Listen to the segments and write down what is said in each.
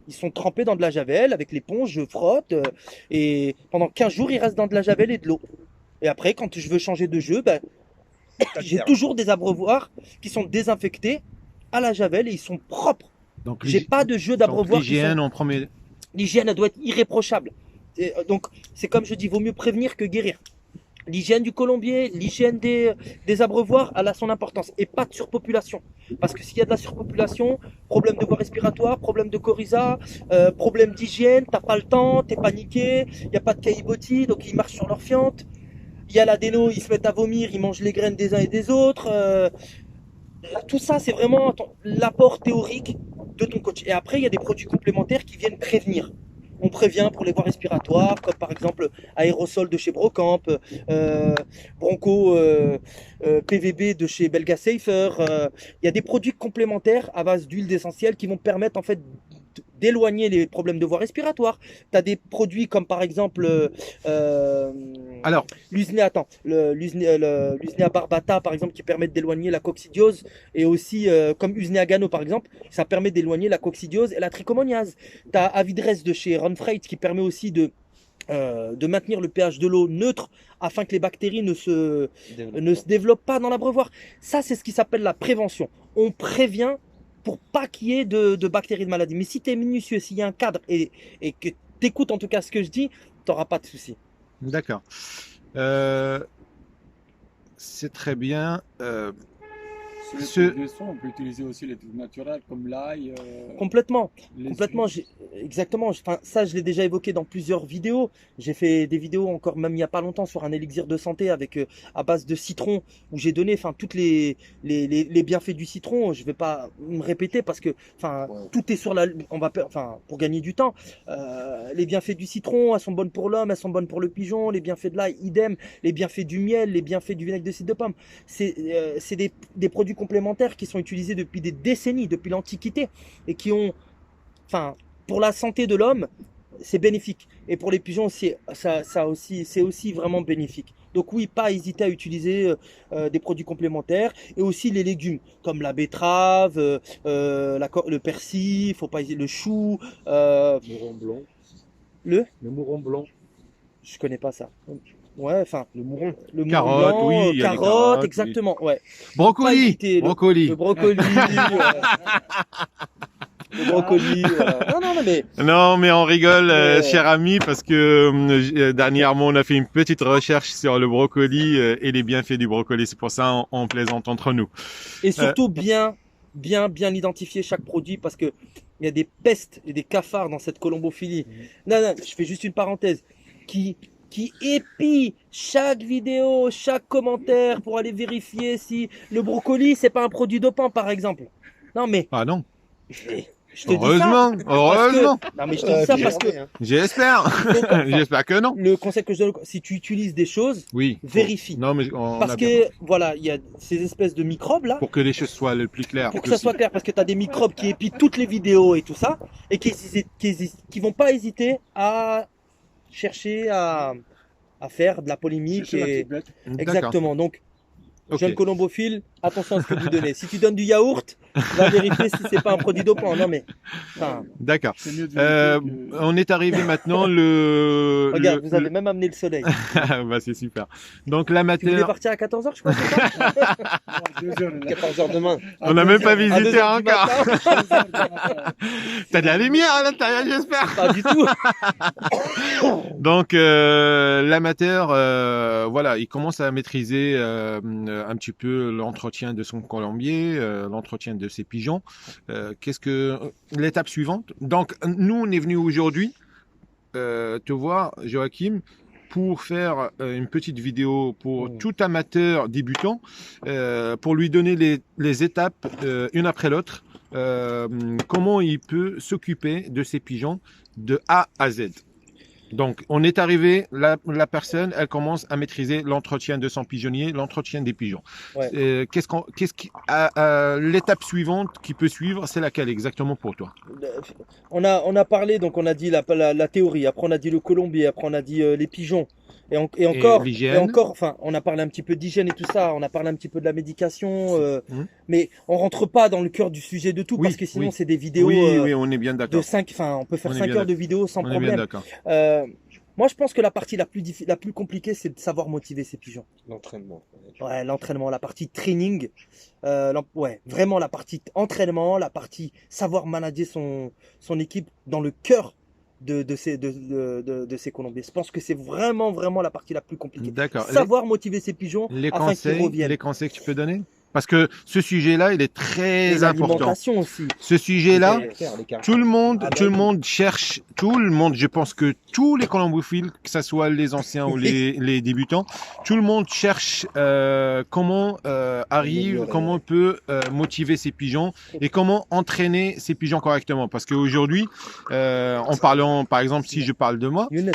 Ils sont trempés dans de la javel avec l'éponge, je frotte et pendant 15 jours, ils restent dans de la javel et de l'eau. Et après, quand je veux changer de jeu, ben, j'ai toujours des abreuvoirs qui sont désinfectés à la javel et ils sont propres. Donc, J'ai pas de jeu d'abreuvoirs qui sont. l'hygiène en premier. L'hygiène, elle doit être irréprochable. Donc, c'est comme je dis, vaut mieux prévenir que guérir. L'hygiène du colombier, l'hygiène des abreuvoirs, elle a son importance. Et pas de surpopulation. Parce que s'il y a de la surpopulation, problème de voie respiratoire, problème de coryza, problème d'hygiène, t'as pas le temps, t'es paniqué, il n'y a pas de caillebotis, donc ils marchent sur leur fiente. Il y a l'adéno, ils se mettent à vomir, ils mangent les graines des uns et des autres. Tout ça, c'est vraiment l'apport théorique de ton coach. Et après, il y a des produits complémentaires qui viennent prévenir. On prévient pour les voies respiratoires, comme par exemple aérosol de chez Brocamp, Bronco PVB de chez Belga Safer. Il y a des produits complémentaires à base d'huile essentielles qui vont permettre en fait d'éloigner les problèmes de voie respiratoire. Tu as des produits comme par exemple Alors, l'usnea, attends, l'usnea barbata par exemple qui permet d'éloigner la coccidiose et aussi comme usnea gano par exemple, ça permet d'éloigner la coccidiose et la trichomoniase. Tu as Avidres de chez Ronfreit qui permet aussi de maintenir le pH de l'eau neutre afin que les bactéries ne se développent pas dans l'abreuvoir. Ça, c'est ce qui s'appelle la prévention. On prévient pour pas qu'il y ait de bactéries de maladie. Mais si tu es minutieux, s'il y a un cadre et que tu écoutes en tout cas ce que je dis, tu n'auras pas de souci. d'accord. Euh, c'est très bien. Sur les Ce... trucs de son, on peut utiliser aussi les trucs naturels comme l'ail, Complètement, les complètement, huiles. exactement. Enfin, ça, je l'ai déjà évoqué dans plusieurs vidéos. J'ai fait des vidéos encore même il n'y a pas longtemps sur un élixir de santé avec à base de citron où j'ai donné enfin toutes les bienfaits du citron. Je vais pas me répéter parce que enfin tout est sur la on va enfin pour gagner du temps. Les bienfaits du citron, elles sont bonnes pour l'homme, elles sont bonnes pour le pigeon. Les bienfaits de l'ail, idem. Les bienfaits du miel, les bienfaits du vinaigre de cidre de pomme. C'est des produits complémentaires qui sont utilisés depuis des décennies, depuis l'Antiquité et qui ont, enfin, pour la santé de l'homme, c'est bénéfique. Et pour les pigeons, ça aussi, c'est aussi vraiment bénéfique. Donc oui, pas hésiter à utiliser des produits complémentaires et aussi les légumes comme la betterave, le persil, faut pas hésiter, le chou, Mouron blanc. le, Le mouron blanc. je connais pas ça. Ouais, enfin, Le mouron. le mouron Carottes, blanc, oui, il y a des carottes, carottes, oui. exactement, ouais. Pas Brocoli, hésiter, brocoli. le brocoli, le brocoli, voilà. Non, non, non, mais Non, mais on rigole, Mais, cher ami, parce que dernièrement, on a fait une petite recherche sur le brocoli et les bienfaits du brocoli. C'est pour ça on plaisante entre nous. et surtout bien identifier chaque produit parce que il y a des pestes et des cafards dans cette colombophilie. Non, non, je fais juste une parenthèse qui épie chaque vidéo, chaque commentaire pour aller vérifier si le brocoli c'est pas un produit dopant par exemple. Non mais Ah non, je te dis ça heureusement, parce que heureusement. non mais je te dis ça parce que J'espère, il faut enfin, j'espère que non. le conseil que je donne si tu utilises des choses, Oui, vérifie. non, mais on Parce a bien que voilà, il y a ces espèces de microbes là. pour que les choses soient le plus claires Pour que ça soit clair, parce que tu as des microbes qui épient toutes les vidéos et tout ça, et qui vont pas hésiter à chercher à faire de la polémique. Chercher la Et... petite bête. D'accord. Exactement. Donc, Ok. jeune colombophile, attention à ce que vous donnez. Si tu donnes du yaourt, va vérifier si c'est pas un produit dopant. Non mais, enfin, D'accord. C'est mieux de vérifier que... On est arrivé maintenant regarde, vous avez même amené le soleil. bah, c'est super. Donc Tu voulais l'amateur, partir à 14h, je crois, c'est ça 14h demain. on n'a même pas À 2 visité heures du encore. matin. T'as de la lumière à l'intérieur, j'espère. Pas du tout. Donc l'amateur, voilà, il commence à maîtriser un petit peu l'entretien de son colombier, l'entretien de ses pigeons. Qu'est-ce que l'étape suivante? Donc nous, on est venu aujourd'hui te voir, Joachim, pour faire une petite vidéo pour tout amateur débutant, pour lui donner les étapes une après l'autre, comment il peut s'occuper de ses pigeons de A à Z. Donc, on est arrivé, la personne, elle commence à maîtriser l'entretien de son pigeonnier, l'entretien des pigeons. Ouais. L'étape suivante qui peut suivre, c'est laquelle exactement pour toi? On a parlé, donc on a dit la théorie, après on a dit le colombier, après on a dit les pigeons. Et encore, l'hygiène. enfin, on a parlé un petit peu d'hygiène et tout ça, on a parlé un petit peu de la médication, Mhm. mais on rentre pas dans le cœur du sujet de tout, Oui, parce que sinon oui. c'est des vidéos Oui, on est bien de d'accord. 5, enfin, on peut faire On est 5 bien heures de vidéos sans On est bien problème. d'accord. Moi, je pense que la partie la plus compliquée, c'est de savoir motiver ces pigeons. L'entraînement. Ouais, l'entraînement, la partie training, ouais, vraiment la partie entraînement, la partie savoir manager son équipe dans le cœur de ces Colombiens. Je pense que c'est vraiment la partie la plus compliquée. D'accord. Savoir motiver ces pigeons Les afin qu'ils conseils, reviennent. les conseils que tu peux donner? Parce que ce sujet-là, il est Et très important. l'alimentation aussi. Ce sujet-là, L'écart. tout le monde, Ah bah tout le oui. monde cherche, tout le monde, je pense que tous les colombophiles, que ce soit les anciens ou les débutants, tout le monde cherche comment Améliorer. comment on peut motiver ces pigeons et comment entraîner ces pigeons correctement. Parce qu'aujourd'hui, en parlant, par exemple, si je parle de moi, Younes,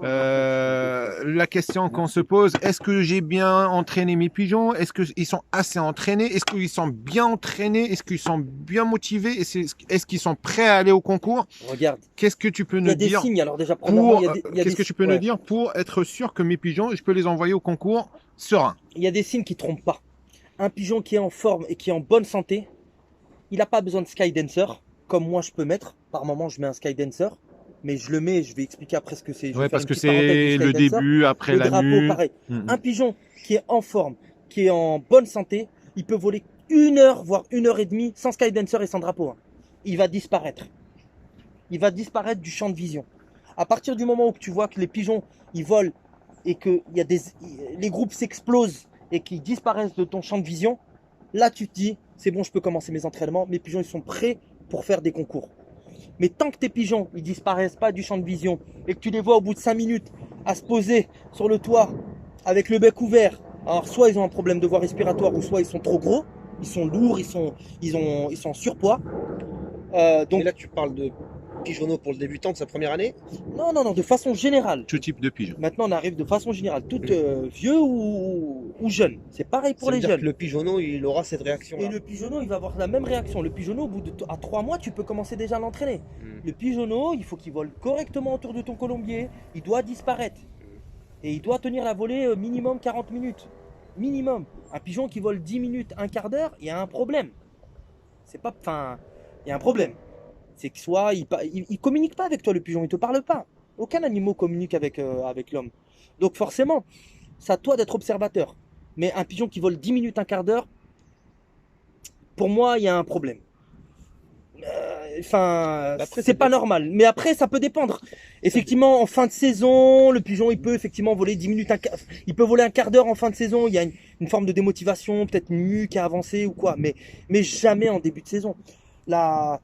la question qu'on se pose, est-ce que j'ai bien entraîné mes pigeons? Est-ce qu'ils sont assez entraînés? Est-ce qu'ils sont bien entraînés? Est-ce qu'ils sont bien motivés? Est-ce qu'ils sont prêts à aller au concours? regarde, Qu'est-ce que tu peux il y nous a des dire signes. Alors déjà, premièrement, pour, il y a des qu'est-ce que tu peux ouais. nous dire pour être sûr que mes pigeons, je peux les envoyer au concours serein? Il y a des signes qui trompent pas. Un pigeon qui est en forme et qui est en bonne santé, il n'a pas besoin de skydancer, comme moi je peux mettre. Par moment, je mets un skydancer, mais je le mets, je vais expliquer après ce que c'est. Je vais Ouais, faire parce une que petite parenthèse c'est du le skydancer. début, après Le la drapeau, mue. pareil. Mhm. Un pigeon qui est en forme, qui est en bonne santé, il peut voler 1 heure, voire 1 heure et demie sans skydancer et sans drapeau. Hein. Il va disparaître. Il va disparaître du champ de vision. À partir du moment où tu vois que les pigeons, ils volent et que les groupes s'explosent et qu'ils disparaissent de ton champ de vision, là tu te dis, c'est bon, je peux commencer mes entraînements, mes pigeons ils sont prêts pour faire des concours. Mais tant que tes pigeons ils disparaissent pas du champ de vision et que tu les vois au bout de 5 minutes à se poser sur le toit avec le bec ouvert, alors soit ils ont un problème de voie respiratoire ou soit ils sont trop gros, ils sont lourds, ils sont en surpoids. Donc Et là, tu parles de pigeonneau pour le débutant de sa première année. non, de façon générale. Tout type de pigeon. Maintenant on arrive de façon générale, tout vieux ou jeune. C'est pareil pour Ça veut les dire jeunes. que le pigeonneau, il aura cette réaction-là. Et le pigeonneau, il va avoir la même réaction. Le pigeonneau, au bout à 3 mois, tu peux commencer déjà à l'entraîner. Le pigeonneau, il faut qu'il vole correctement autour de ton colombier. Il doit disparaître. Et il doit tenir la volée minimum 40 minutes. Minimum. Un pigeon qui vole 10 minutes, un quart d'heure, il y a un problème. C'est pas. Enfin, il y a un problème. C'est que soit il communique pas avec toi, le pigeon, il te parle pas. Aucun animal communique avec l'homme. Donc forcément, c'est à toi d'être observateur. Mais un pigeon qui vole 10 minutes, un quart d'heure, pour moi, il y a un problème. Enfin, Après, c'est ça pas dépend. normal. Mais après, ça peut dépendre. Effectivement, en fin de saison, le pigeon, il peut effectivement voler 10 minutes, il peut voler un quart d'heure en fin de saison. Il y a une forme de démotivation, peut-être une mue qui a avancé ou quoi. Mais jamais en début de saison. Là,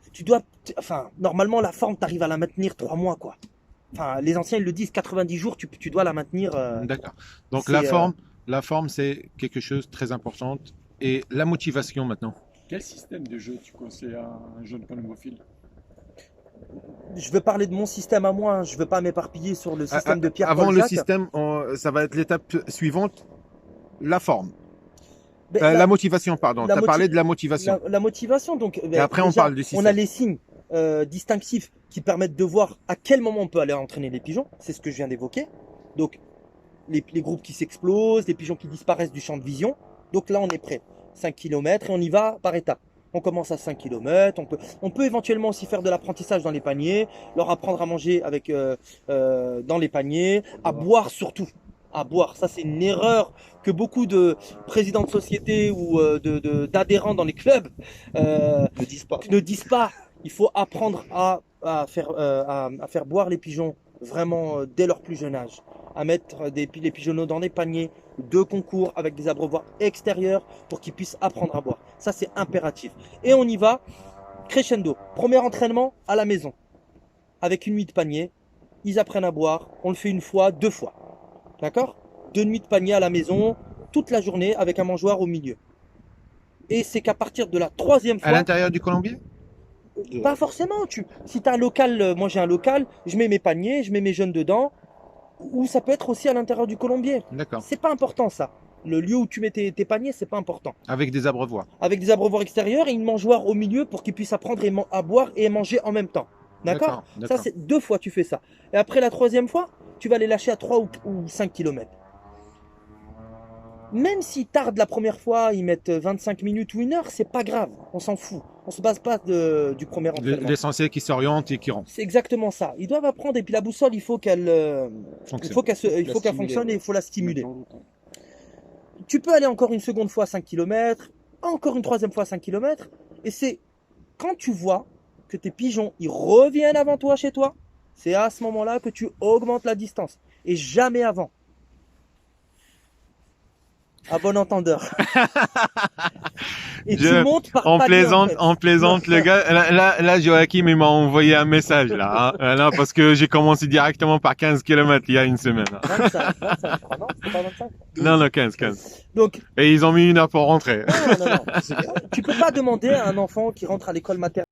enfin, normalement, la forme, tu arrives à la maintenir 3 mois, quoi. Enfin, les anciens, ils le disent, 90 jours, tu dois la maintenir. D'accord. Donc c'est, la forme, c'est quelque chose de très important. Et la motivation maintenant. Quel système de jeu tu conseilles à un jeune colombophile? Je veux parler de mon système à moi, hein. Je veux pas m'éparpiller sur le système de Pierre Avant Paul le Jacques. système, ça va être l'étape suivante. La forme. Ben, La motivation, pardon. Tu la as parlé moti- de la motivation. la motivation, donc. Et après, on parle du système. On a les signes distinctifs qui permettent de voir à quel moment on peut aller entraîner les pigeons. C'est ce que je viens d'évoquer. Donc, les groupes qui s'explosent, les pigeons qui disparaissent du champ de vision. Donc là, on est prêt. 5 km et on y va par étapes. On commence à 5 km. On peut éventuellement aussi faire de l'apprentissage dans les paniers, leur apprendre à manger dans les paniers, à boire surtout. À boire. Ça, c'est une erreur que beaucoup de présidents de société ou d'adhérents dans les clubs Ne disent pas. ne disent pas. Il faut apprendre à faire boire les pigeons vraiment dès leur plus jeune âge. À mettre les pigeonneaux dans des paniers de concours avec des abreuvoirs extérieurs pour qu'ils puissent apprendre à boire. Ça, c'est impératif. Et on y va crescendo. Premier entraînement à la maison. Avec une nuit de panier. Ils apprennent à boire. On le fait 1 fois, 2 fois. D'accord? 2 nuits de panier à la maison, toute la journée avec un mangeoire au milieu. Et c'est qu'à partir de la 3e À fois, l'intérieur du colombier? pas forcément. Si tu as un local, moi j'ai un local, je mets mes paniers, je mets mes jeunes dedans. Ou ça peut être aussi à l'intérieur du colombier. D'accord. C'est pas important ça. Le lieu où tu mets tes paniers, c'est pas important. Avec des abreuvoirs. Avec des abreuvoirs extérieurs et une mangeoire au milieu pour qu'ils puissent apprendre à boire et manger en même temps. D'accord? Ça, D'accord. c'est 2 fois tu fais ça. Et après la 3e fois, tu vas les lâcher à 3 ou 5 km. Même s'ils tardent la première fois, ils mettent 25 minutes ou 1 heure, c'est pas grave, on s'en fout. On se base pas du premier entraînement. L'essentiel qui s'oriente et qui rentre. C'est exactement ça. Ils doivent apprendre et puis la boussole, il faut qu'elle fonctionne et il faut la stimuler. Tu peux aller encore une seconde fois 5 km, encore une troisième fois 5 km, et c'est quand tu vois que tes pigeons, ils reviennent avant toi chez toi, c'est à ce moment-là que tu augmentes la distance, et jamais avant. À bon entendeur. Et tu montes par palier, en fait. On plaisante le gars. Là, Joachim, il m'a envoyé un message, là, hein. Là, parce que j'ai commencé directement par 15 km il y a une semaine. 25, je crois, non? C'était pas 25? Non, 15. Donc, Et ils ont mis 1 heure pour rentrer. non. Tu peux pas demander à un enfant qui rentre à l'école maternelle